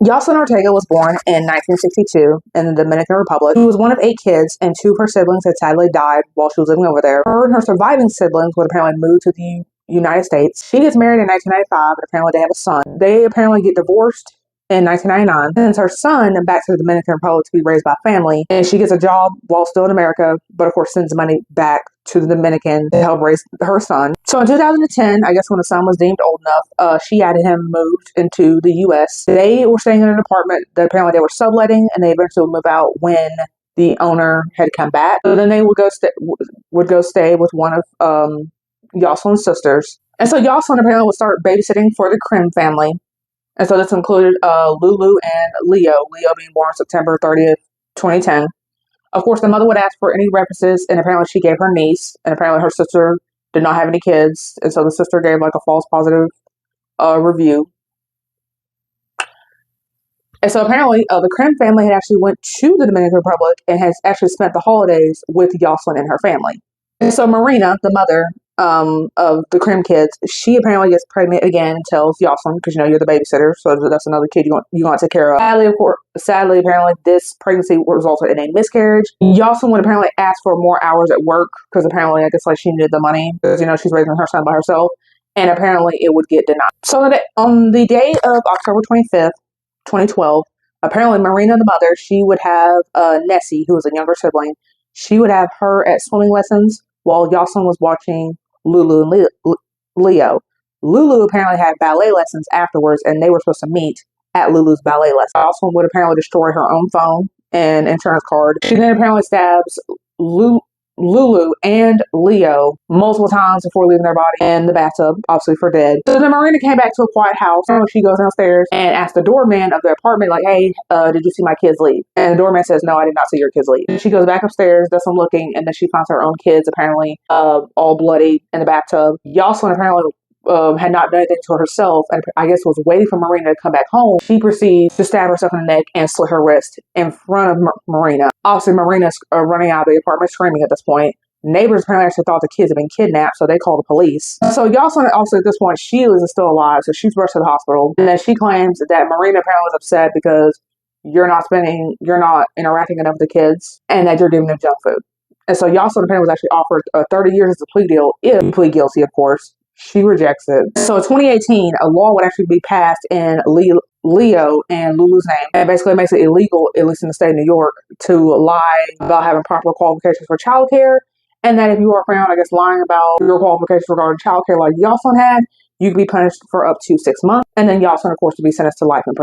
Yoselyn Ortega was born in 1962 in the Dominican Republic. She was one of 8 kids, and 2 of her siblings had sadly died while she was living over there. Her and her surviving siblings would apparently move to the United States. She gets married in 1995, and apparently they have a son. They apparently get divorced in 1999, sends her son back to the Dominican Republic to be raised by family, and she gets a job while still in America, but of course sends money back to the Dominican to help raise her son. So in 2010, I guess when the son was deemed old enough, she had him moved into the U.S. They were staying in an apartment that apparently they were subletting, and they eventually would move out when the owner had come back. So then they would go stay with one of Yoselyn's sisters. And so Yoselyn apparently would start babysitting for the KRIM family. And so this included Lulu and Leo being born September 30th, 2010. Of course, the mother would ask for any references, and apparently she gave her niece, and apparently her sister did not have any kids, and so the sister gave like a false positive review. And so apparently the KRIM family had actually went to the Dominican Republic and has actually spent the holidays with Yoselyn and her family. And so Marina, the mother of the KRIM kids, she apparently gets pregnant again and tells Yoselyn, because you know you're the babysitter, so that's another kid you want to take care of. Sadly, apparently this pregnancy resulted in a miscarriage. Yoselyn would apparently ask for more hours at work because apparently I guess like she needed the money because you know she's raising her son by herself, and apparently it would get denied. So on the day of October 25th, 2012, apparently Marina, the mother, she would have Nessie, who was a younger sibling. She would have her at swimming lessons while Yoselyn was watching Lulu and Leo. Lulu apparently had ballet lessons afterwards, and they were supposed to meet at Lulu's ballet lesson. Yoselyn would apparently destroy her own phone and insurance card. She then apparently stabs Lulu and Leo multiple times before leaving their body in the bathtub, obviously for dead. So then Marina came back to a quiet house. She goes downstairs and asks the doorman of the apartment, like, hey, did you see my kids leave? And the doorman says, no, I did not see your kids leave. And she goes back upstairs, does some looking, and then she finds her own kids apparently all bloody in the bathtub. Yoselyn apparently had not done anything to herself, and I guess was waiting for Marina to come back home. She proceeds to stab herself in the neck and slit her wrist in front of Marina. Obviously, Marina's running out of the apartment screaming at this point. Neighbors apparently actually thought the kids had been kidnapped, so they called the police. So Yoselyn also at this point, she is still alive, so she's rushed to the hospital. And then she claims that Marina apparently was upset because you're not interacting enough with the kids, and that you're giving them junk food. And so Yoselyn apparently was actually offered 30 years as a plea deal if you plead guilty, of course. She rejects it. So in 2018, a law would actually be passed in Leo and Lulu's name. And basically it makes it illegal, at least in the state of New York, to lie about having proper qualifications for childcare. And that if you are found, I guess, lying about your qualifications regarding childcare like Yoselyn had, you could be punished for up to 6 months. And then Yoselyn, of course, to be sentenced to life in prison.